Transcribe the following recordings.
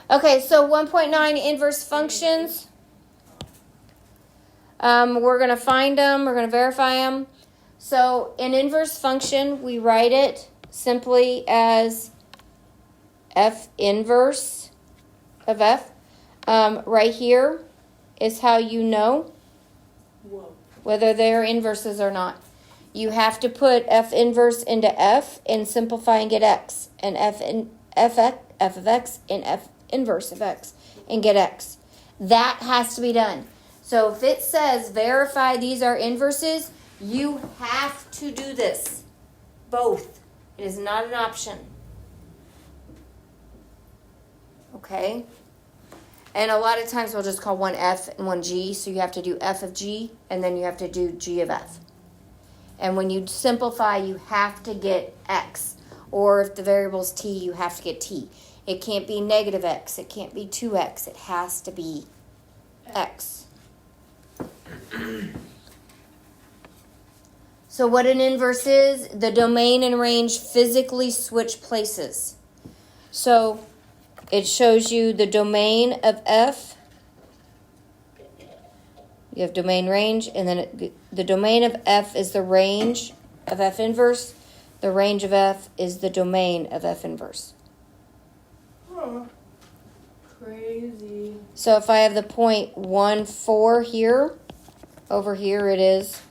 Okay, so 1.9 inverse functions. We're going to find them. We're going to verify them. So an inverse function, we write it simply as f inverse of f. Right here is how you know whether they're inverses or not. You have to put f inverse into f and simplify and get x, and f of x and f inverse of x and get x. That has to be done. So if it says verify these are inverses, you have to do this. Both. It is not an option. Okay? And a lot of times we'll just call one f and one g, so you have to do f of g, and then you have to do g of f. And when you simplify, you have to get x. Or if the variable is t, you have to get t. It can't be negative x. It can't be 2x. It has to be x. So what an inverse is, the domain and range physically switch places. So it shows you the domain of f. You have domain range, and then the domain of f is the range of f inverse. The range of f is the domain of f inverse. Huh. Crazy. So if I have the point 1, 4 here, over here it is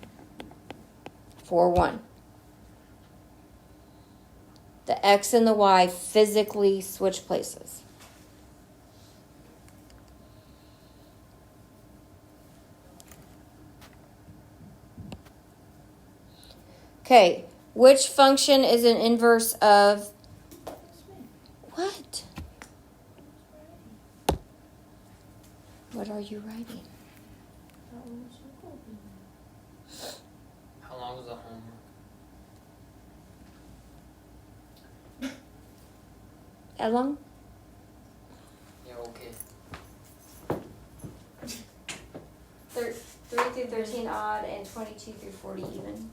4, 1. The x and the y physically switch places. Okay, which function is an inverse of what? What are you writing? How long was the homework? How long? Yeah, okay. 3 through 13 odd and 22 through 40 even.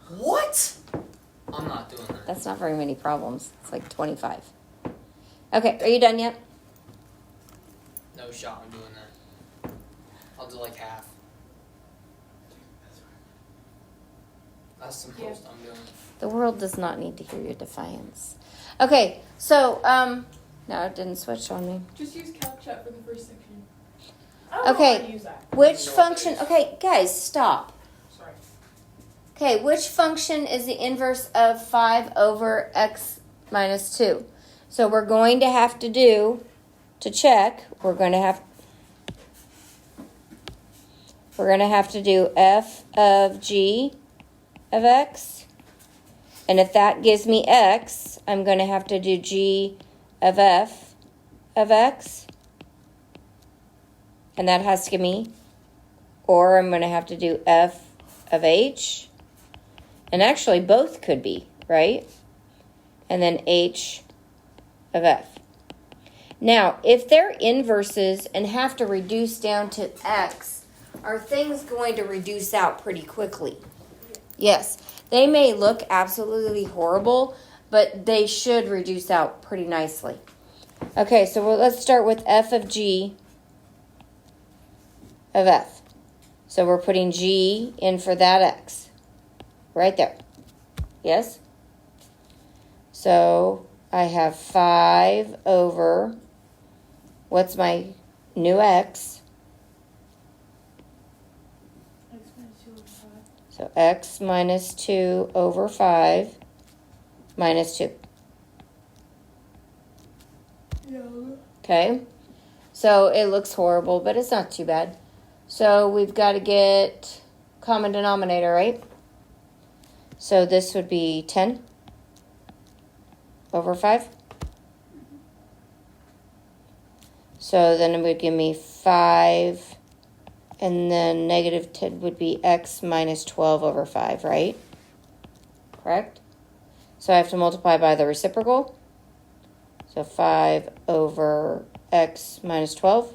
What? I'm not doing that. That's not very many problems. It's like 25. Okay, are you done yet? No shot I'm doing that. I'll do like half. That's the most I'm doing. The world does not need to hear your defiance. Okay, so, no, it didn't switch on me. Just use CalChat for the first section. Okay, Use that. which function, okay, guys, stop. Sorry. Okay, which function is the inverse of 5 over x minus 2? So we're going to have to do, to check, we're going to have to do f of g of x. And if that gives me x, I'm going to have to do g of f of x. And that has to give me, or I'm going to have to do f of h. And actually both could be, right? And then h of f. Now, if they're inverses and have to reduce down to x, are things going to reduce out pretty quickly? Yes. They may look absolutely horrible, but they should reduce out pretty nicely. Okay, so let's start with f of g of f. So we're putting g in for that x. Right there. Yes? So I have 5 over, what's my new x? So x minus 2 over 5 minus 2. Yeah. Okay? So it looks horrible, but it's not too bad. So we've got to get common denominator, right? So this would be 10 over 5. So then it would give me 5, and then negative 10 would be x minus 12 over 5, right? Correct? So I have to multiply by the reciprocal. So 5 over x minus 12.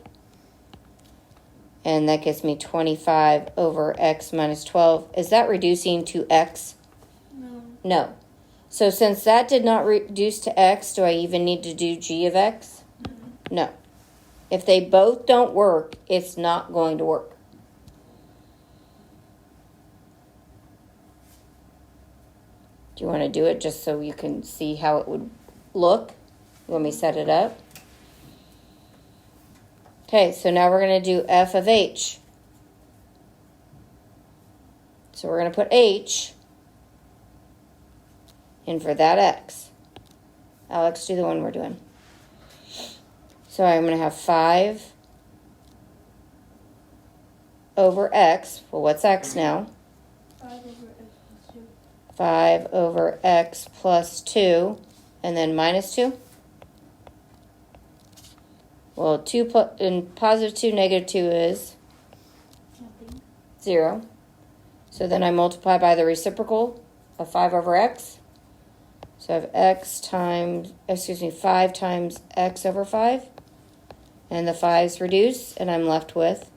And that gives me 25 over x minus 12. Is that reducing to x? No. No. So since that did not reduce to x, do I even need to do g of x? No. If they both don't work, it's not going to work. Do you want to do it just so you can see how it would look? You want me to set it up? Okay, so now we're going to do f of h. So we're going to put h in for that x. Alex, do the one we're doing. So I'm going to have 5 over x. Well, what's x now? 5 over x plus 2. And then minus 2. Well, 2 and positive 2, negative 2 is 0. So then I multiply by the reciprocal of 5 over x. So I have 5 times x over 5. And the 5's reduce, and I'm left with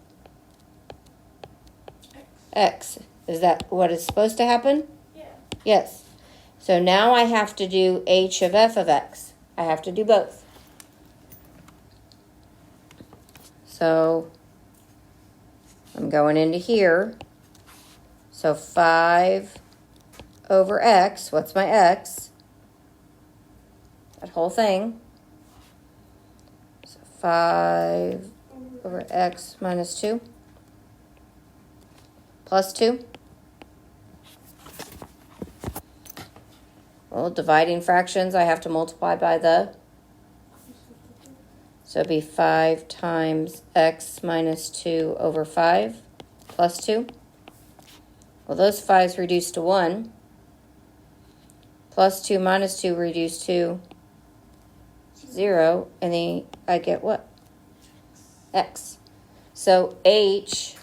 x. Is that what is supposed to happen? Yeah. Yes. So now I have to do h of f of x. I have to do both. So I'm going into here. So 5 over x, what's my x? That whole thing. So 5 over x minus 2 plus 2. Well, dividing fractions, I have to multiply by the. So it'd be 5 times x minus 2 over 5 plus 2. Well, those 5's reduce to 1. Plus 2 minus 2 reduce to 0. And then I get what? X. So h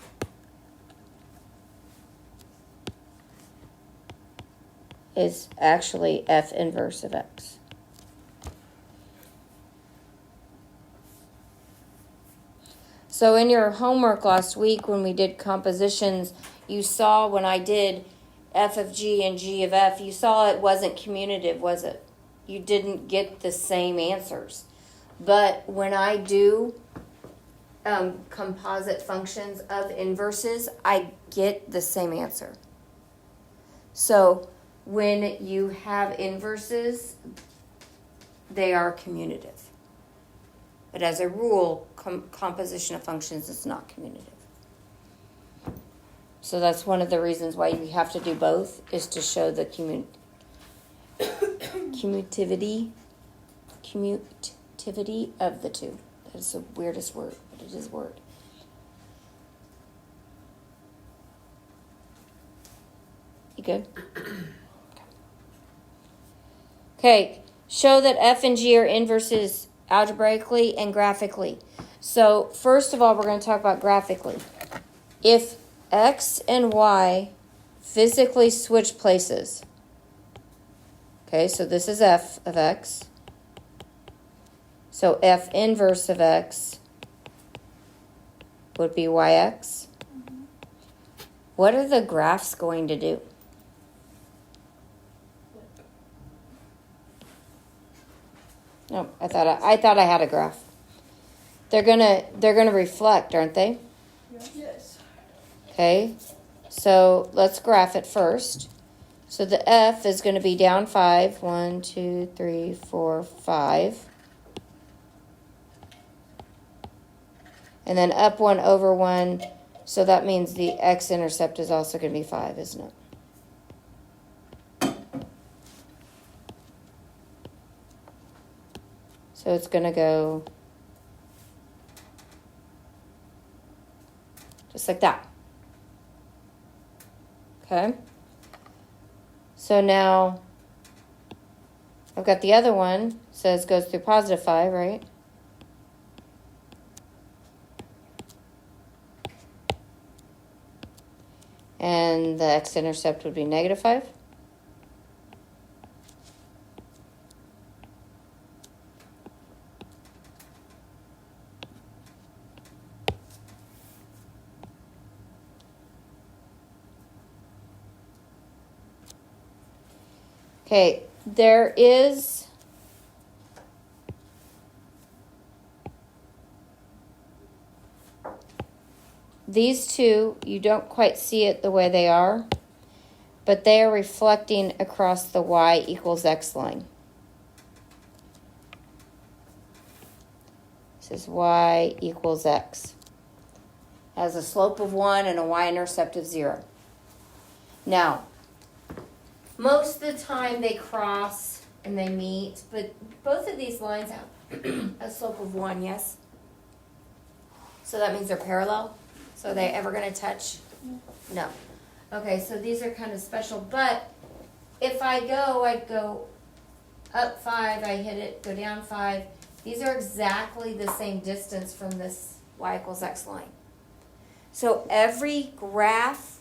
is actually f inverse of x. So in your homework last week when we did compositions, you saw when I did f of g and g of f, you saw it wasn't commutative, was it? You didn't get the same answers. But when I do composite functions of inverses, I get the same answer. So when you have inverses, they are commutative. But as a rule, composition of functions is not commutative. So that's one of the reasons why you have to do both, is to show the commutativity of the two. That is the weirdest word, but it is a word. You good? Okay, show that f and g are inverses algebraically and graphically. So first of all, we're going to talk about graphically. If x and y physically switch places, okay, so this is f of x. So f inverse of x would be yx. What are the graphs going to do? No, I thought I had a graph. They're gonna reflect, aren't they? Yes. Okay, so let's graph it first. So the f is going to be down 5. 1, 2, 3, 4, 5. And then up 1 over 1. So that means the x-intercept is also going to be 5, isn't it? So it's going to go just like that. Okay. So now I've got the other one, says goes through positive 5, right? And the x-intercept would be negative 5. Okay, there is these two, you don't quite see it the way they are, but they are reflecting across the y equals x line. This is y equals x. Has a slope of 1 and a y-intercept of 0. Now, most of the time they cross and they meet, but both of these lines have a slope of 1, yes? So that means they're parallel? So are they ever going to touch? No. Okay, so these are kind of special, but if I'd go up 5, I hit it, go down 5. These are exactly the same distance from this y equals x line. So every graph,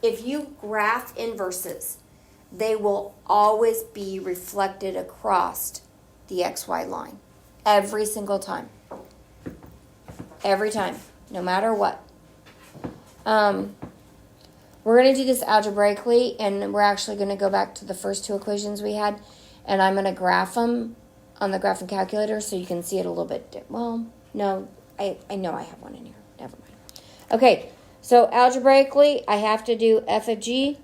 if you graph inverses, they will always be reflected across the xy line. Every single time. Every time. No matter what. We're going to do this algebraically, and we're actually going to go back to the first two equations we had, and I'm going to graph them on the graphing calculator so you can see it a little bit. Well, no, I know I have one in here. Never mind. Okay, so algebraically, I have to do f of g.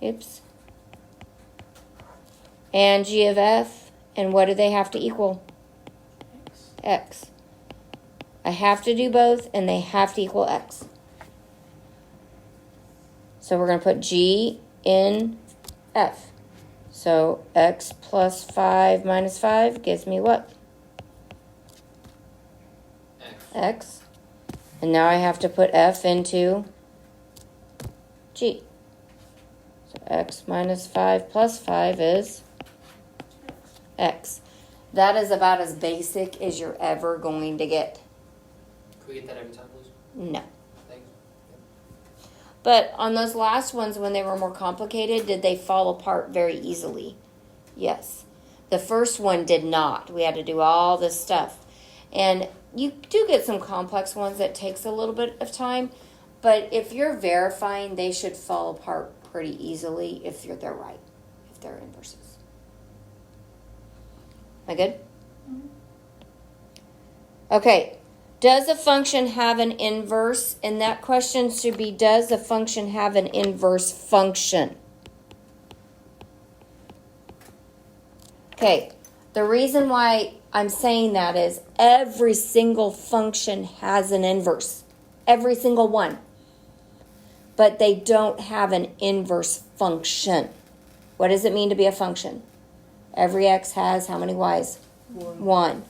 Oops. And g of f. And what do they have to equal? X. I have to do both, and they have to equal x. So we're going to put g in f. So x plus 5 minus 5 gives me what? X. And now I have to put f into g. So x minus 5 plus 5 is x. That is about as basic as you're ever going to get. Can we get that every time, please? No. Thanks. But on those last ones, when they were more complicated, did they fall apart very easily? Yes. The first one did not. We had to do all this stuff. And you do get some complex ones that takes a little bit of time. But if you're verifying, they should fall apart pretty easily if they're right, if they're inverses. Am I good? Mm-hmm. Okay. Does a function have an inverse? And that question should be, does a function have an inverse function? Okay, the reason why I'm saying that is every single function has an inverse. Every single one. But they don't have an inverse function. What does it mean to be a function? Every x has how many y's? 1.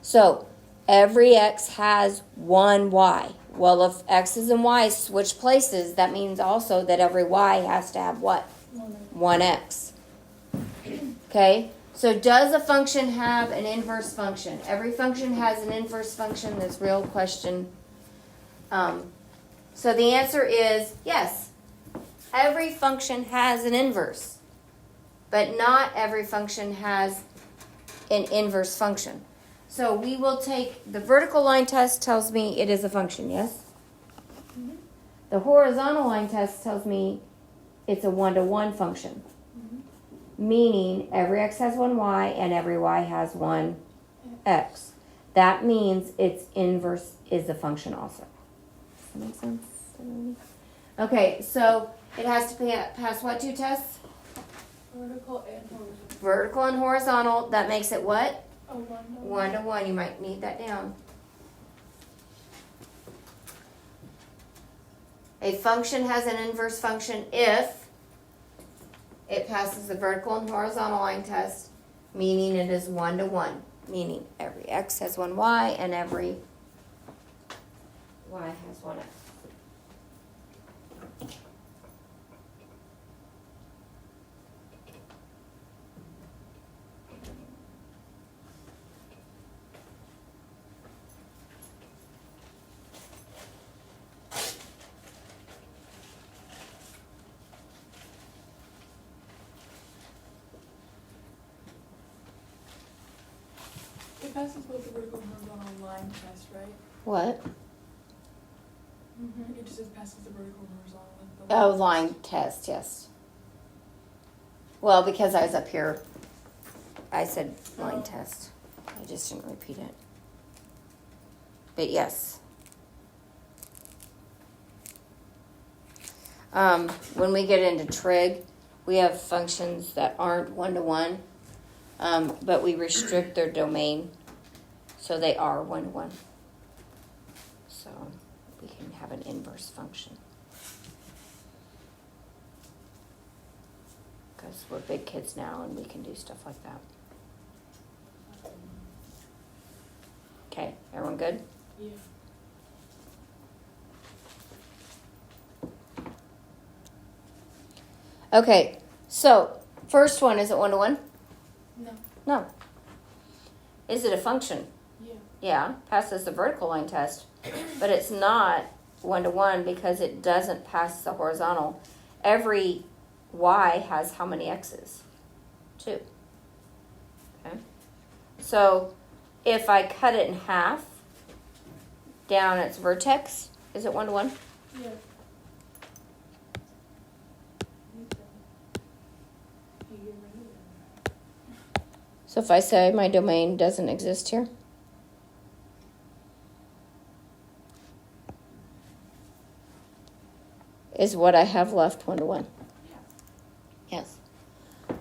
So, every x has 1 y. Well, if x's and y's switch places, that means also that every y has to have what? 1x. Okay? So, does a function have an inverse function? Every function has an inverse function. This real question. So, the answer is yes. Every function has an inverse. But not every function has an inverse function. So we will take, the vertical line test tells me it is a function, yes? Mm-hmm. The horizontal line test tells me it's a 1-to-1 function. Mm-hmm. Meaning every x has 1 y and every y has 1 x. That means its inverse is a function also. Does that make sense? Okay, so it has to pass what two tests? Vertical and horizontal. Vertical and horizontal. That makes it what? Oh, 1-to-1. You might need that down. A function has an inverse function if it passes the vertical and horizontal line test, meaning it is 1-to-1, meaning every x has 1 y and every y has 1 x. It passes both the vertical and horizontal line test, right? What? It just says passes the vertical and horizontal. Oh, line test, yes. Well, because I was up here, I said line test. I just didn't repeat it. But yes. When we get into trig, we have functions that aren't one-to-one, but we restrict their domain, so they are one-to-one. So we can have an inverse function. Because we're big kids now and we can do stuff like that. Okay, everyone good? Yeah. Okay, so first one, is it one-to-one? No. No. Is it a function? Yeah. Yeah, passes the vertical line test, but it's not one-to-one because it doesn't pass the horizontal. Every y has how many x's? 2. Okay. So if I cut it in half down its vertex, is it one-to-one? Yeah. So if I say my domain doesn't exist here, is what I have left one-to-one? Yes.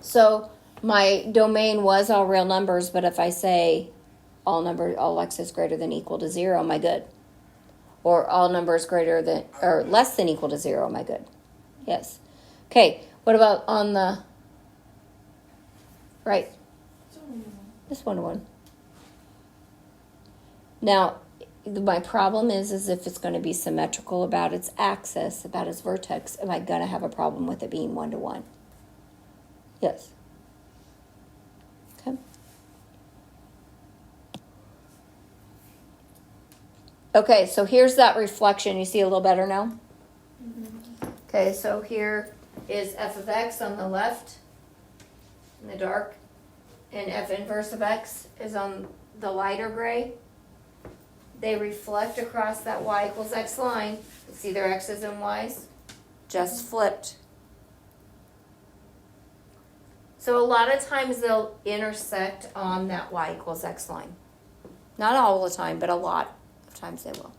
So my domain was all real numbers, but if I say all x is greater than equal to 0, am I good? Or all numbers greater than or less than equal to 0, am I good? Yes. Okay, what about on the right? This one-to-one. Now, my problem is if it's going to be symmetrical about its axis, about its vertex, am I going to have a problem with it being one-to-one? Yes. Okay. Okay, so here's that reflection. You see a little better now? Mm-hmm. Okay, so here is f of x on the left in the dark, and f inverse of x is on the lighter gray. They reflect across that y equals x line. See their x's and y's? Just flipped. So a lot of times they'll intersect on that y equals x line. Not all the time, but a lot of times they will.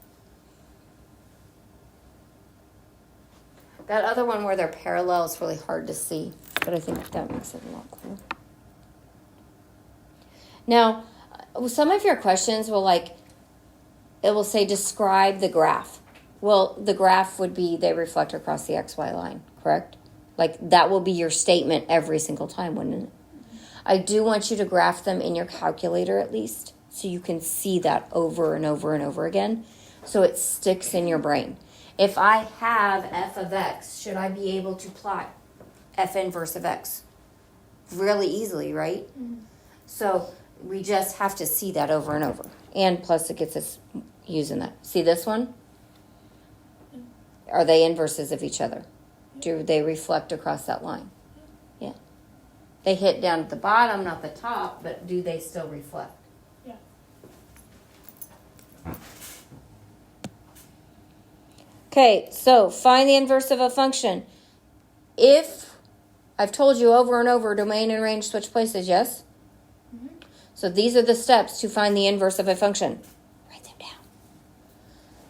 That other one where they're parallel is really hard to see, but I think that makes it a lot clearer. Now, some of your questions will it will say describe the graph. Well, the graph would be they reflect across the xy line, correct? That will be your statement every single time, wouldn't it? I do want you to graph them in your calculator at least, so you can see that over and over and over again, so it sticks in your brain. If I have f of x, should I be able to plot f inverse of x? Really easily, right? Mm-hmm. So we just have to see that over and over. And plus it gets us using that. See this one? Are they inverses of each other? Do they reflect across that line? Yeah. They hit down at the bottom, not the top, but do they still reflect? Yeah. Okay, so find the inverse of a function. If I've told you over and over, domain and range switch places, yes? Mm-hmm. So these are the steps to find the inverse of a function. Write them down.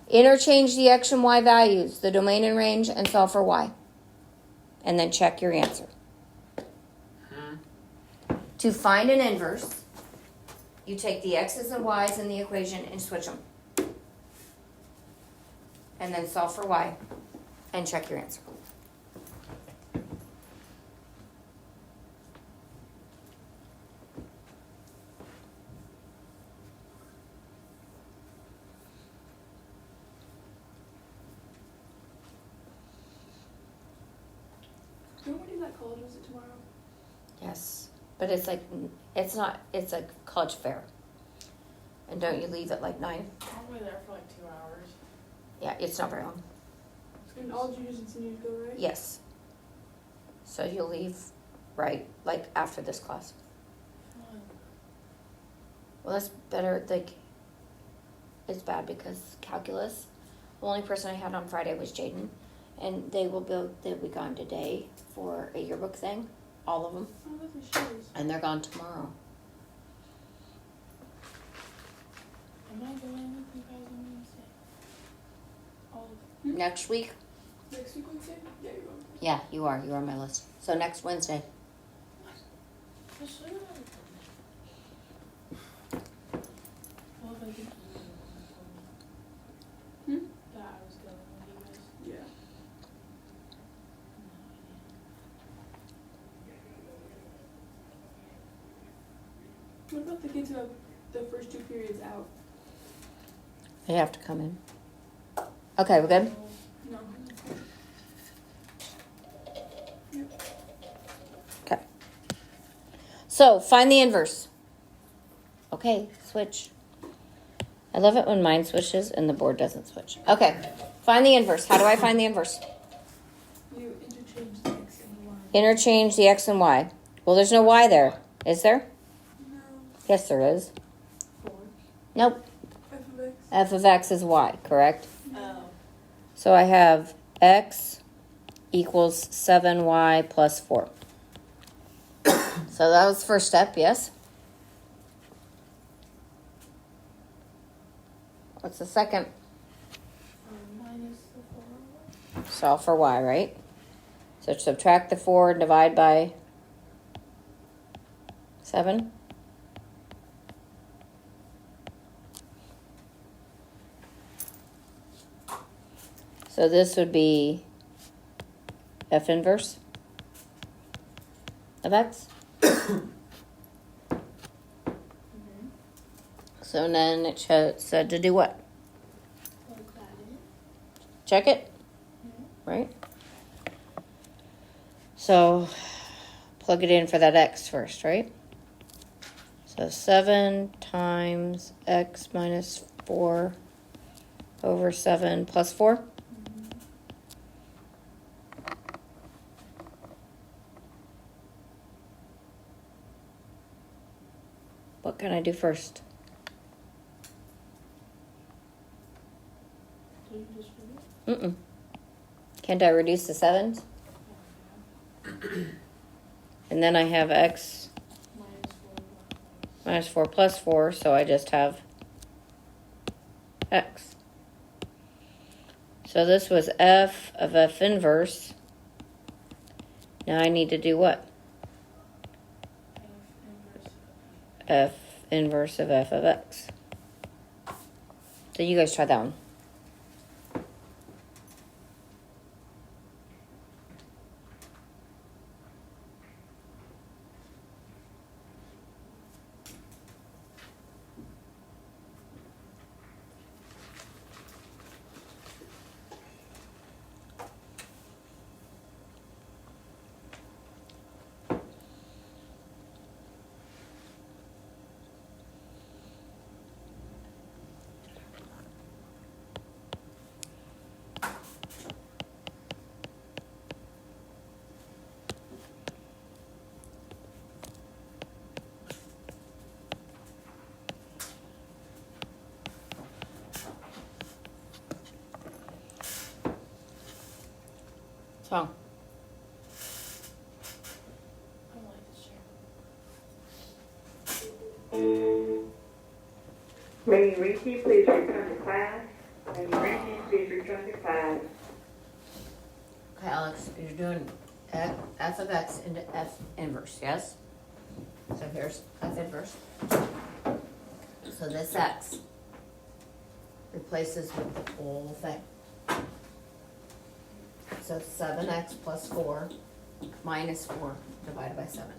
Interchange the x and y values, the domain and range, and solve for y. And then check your answer. To find an inverse, you take the x's and y's in the equation and switch them. And then solve for y and check your answer. When is that college? Was it tomorrow? Yes, but it's a college fair. And don't you leave at 9? I'm only there for 2 hours. Yeah, it's not very long. And all juniors and seniors go, right? Yes. So you'll leave right after this class. Fun. Well, that's better. It's bad because calculus, The only person I had on Friday was Jaden, and they'll be gone today for a yearbook thing, all of them, Oh, that's what she is. and they're gone tomorrow. Am I going with you guys on Wednesday? All of Next week, next week Wednesday? Yeah, you're going. yeah, you are on my list. So next Wednesday. Just leave it on the Well, if I think Hmm? that I was going with you guys. Yeah. What about the kids who have the first 2 periods out? They have to come in. Okay, we're good? No. Okay. So find the inverse. Okay, switch. I love it when mine switches and the board doesn't switch. Okay, find the inverse. How do I find the inverse? You interchange the X and Y. Interchange the X and Y. Well, there's no Y there. Is there? No. Yes, there is. 4. Nope. F of X. F of X is Y, correct? Oh. So I have X equals 7Y plus 4. So that was the first step, yes? What's the second? Minus the 4. Solve for Y, right? So subtract the 4 and divide by 7. So this would be F inverse of X. So then it said to do what? Plug that in. Check it, right? So plug it in for that X first, right? So 7 times X minus 4 over 7 plus 4. What can I do first? So you just read it? Can't I reduce the 7s? And then I have X Minus 4. minus 4 plus 4, so I just have X. So this was F of F inverse. Now I need to do what? F inverse. F inverse of F of X. So you guys try that one. So I don't like this chair. Lady Reedy, please return to class. Lady Reedy, please return to class. okay, Alex, you're doing F of X into F inverse, yes? So here's F inverse. So this X replaces with the whole thing. So 7X plus 4 minus 4 divided by 7.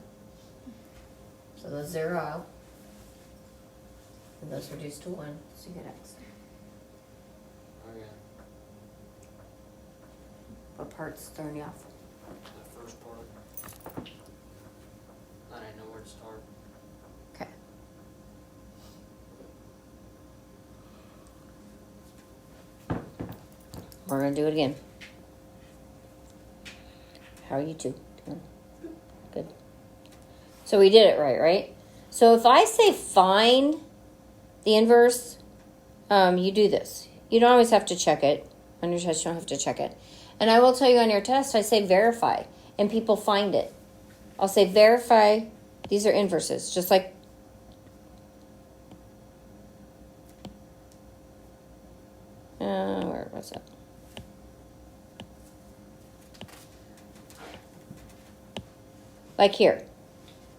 So those 0 out. And those reduce to 1, so you get X. Okay. What part's throwing you off? The first part. I didn't know where to start. Okay. We're gonna do it again. How are you two doing? Good. So we did it right? So if I say find the inverse, you do this. You don't always have to check it. On your test, you don't have to check it. And I will tell you on your test, I say verify, and people find it. I'll say verify, these are inverses, just like where was it? Like here.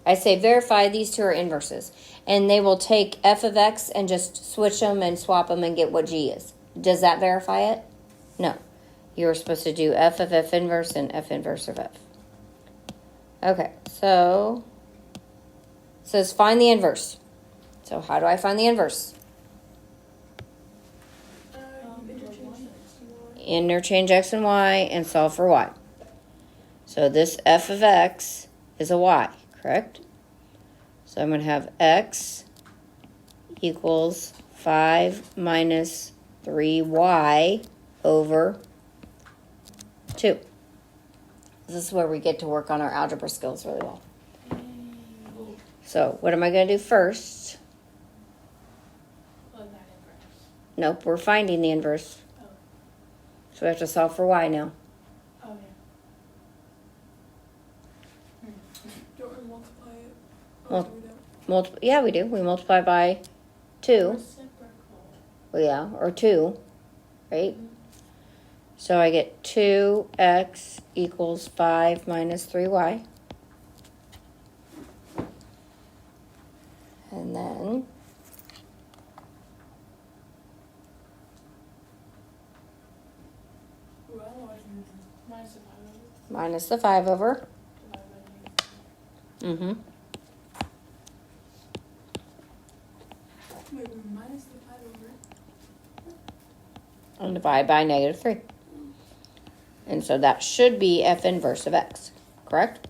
I say verify, these two are inverses. And they will take f of x and just switch them and swap them and get what g is. Does that verify it? No. You're supposed to do f of f inverse and f inverse of f. Okay, so it says find the inverse. So how do I find the inverse? Interchange x and y and solve for y. So this f of x is a y, correct? So I'm going to have x equals 5 minus 3y over 2. This is where we get to work on our algebra skills really well. So what am I going to do first? Plug that in first. Nope, we're finding the inverse. Oh. So we have to solve for y now. Oh, yeah. Don't we multiply it? Well, do we don't? Yeah, we do. We multiply by 2. Reciprocal. Well, yeah, or 2, right? So I get 2x equals 5 minus 3y. And then Well, minus the 5 over. minus the 5 over. Divided by negative. Mm-hmm. Wait, we minus the 5 over. And divide by negative 3. And so that should be f inverse of x, correct?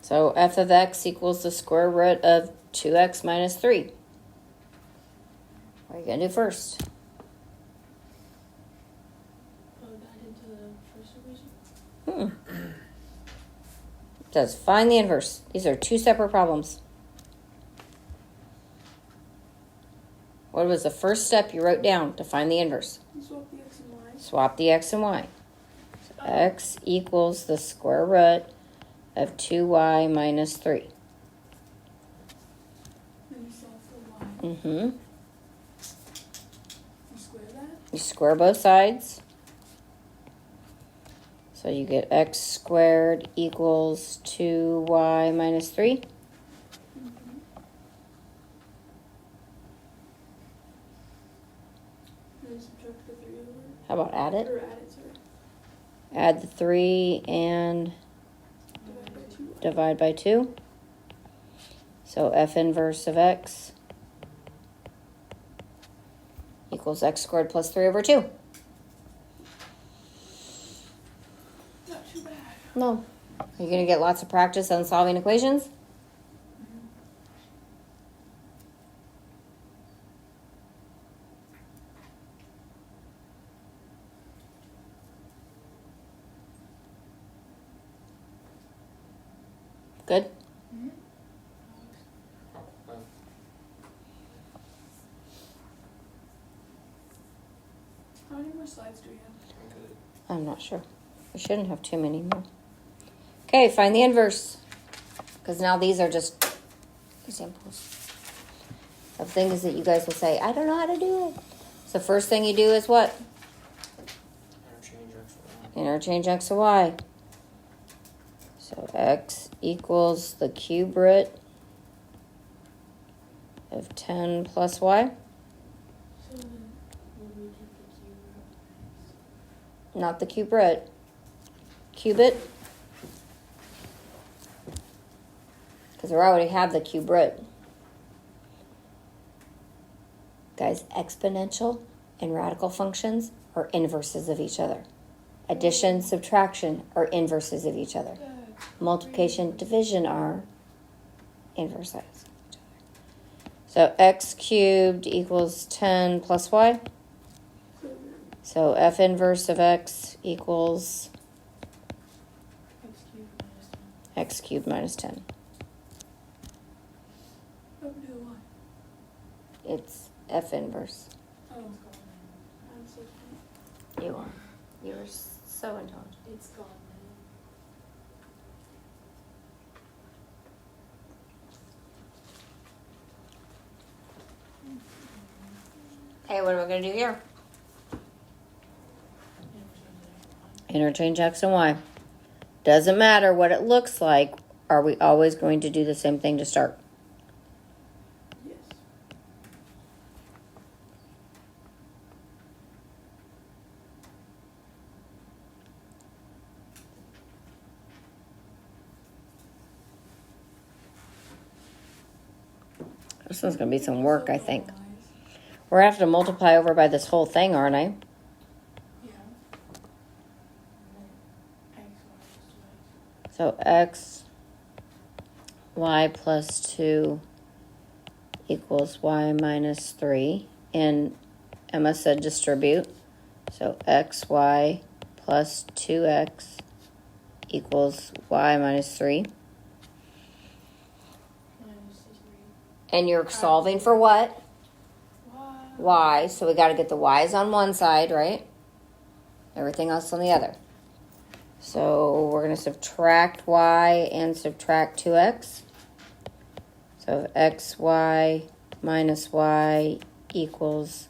So f of x equals the square root of 2x minus 3. What are you going to do first? Plug that into the first equation. It says find the inverse. These are two separate problems. What was the first step you wrote down to find the inverse? And swap the x and y. Swap the x and y. So x equals the square root of 2y minus 3. Then you solve for y. Mm-hmm. You square that. You square both sides. So you get x squared equals 2y minus 3. Mm-hmm. Then subtract the 3 over. How about add it? Or add it, sorry. Add the 3 and Divide by 2. divide by 2. So f inverse of x equals x squared plus 3 over 2. Not too bad. No. Are you going to get lots of practice on solving equations? Good? How many more slides do we have? I'm not sure. We shouldn't have too many more. Okay, find the inverse. Because now these are just examples of things that you guys will say, I don't know how to do it. So first thing you do is what? Interchange x and y. Interchange x and y. So x equals the cube root of 10 plus y. So then, would we take the cube root? Not the cube root. Cube it. Because we already have the cube root. Guys, exponential and radical functions are inverses of each other. Addition, subtraction are inverses of each other. Multiplication, division are inverses of each other. So x cubed equals 10 plus y. So f inverse of x equals X cubed minus 10. x cubed minus 10. What would do the y? It's f inverse. Oh, I'm so smart. You are. You are so intelligent. It's gone Hey, what am I going to do here? now. Interchange x and y. Doesn't matter what it looks like. Are we always going to do the same thing to start? Yes. This one's going to be some work, I think. Y's. We're going to have to multiply over by this whole thing, aren't I? Yeah. X, Y, So x, y plus 2 equals y minus 3. And Emma said distribute. So x, y plus 2x equals y minus 3. minus 3. And you're solving for what? Y. Y. So we got to get the y's on one side, right? Everything else on the other. So we're going to subtract y and subtract 2x. So xy minus y equals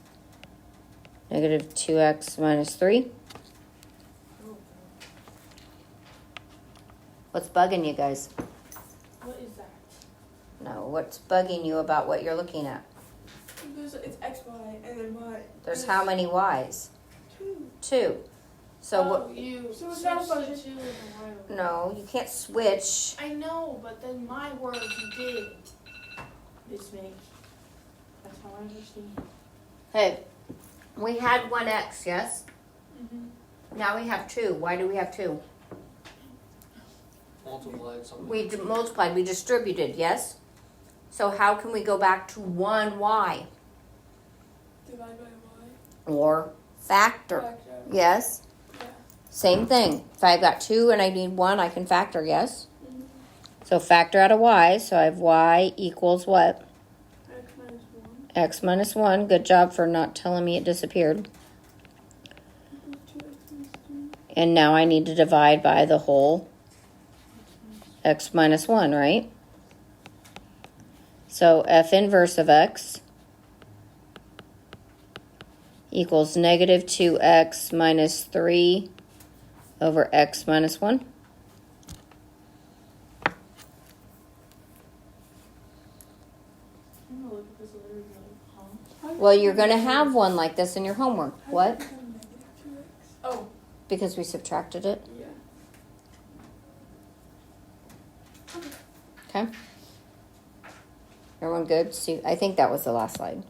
negative 2x minus 3. Oh, What's bugging you guys? what is that? No, what's bugging you about what you're looking at? Because it's x, y, and then y. There's how many y's? 2. 2. So oh, what? you So it's switched not a the function. 2 and the y over. No, you can't switch. I know, but then my words you did. This makes. That's how I understand. Hey, we had 1x, yes? Mm-hmm. Now we have 2. Why do we have 2? Multiplied something. We multiplied, we distributed, yes? So how can we go back to 1y? Divide by y. Or factor, Factor. yes? Yeah. Same thing. If I've got 2 and I need 1, I can factor, yes? Mm-hmm. So factor out of y, so I have y equals what? X minus 1. X minus 1. Good job for not telling me it disappeared. Equals 2x minus 3. And now I need to divide by the whole x minus 1, right? So f inverse of x equals negative 2x minus 3 over x minus 1. I'm gonna look at this later and be like, huh? How did Well, it you're going to become have one like this in your homework. How did What? it become negative 2x? Oh, Because we subtracted it. yeah. Okay. Everyone good? See, I think that was the last slide.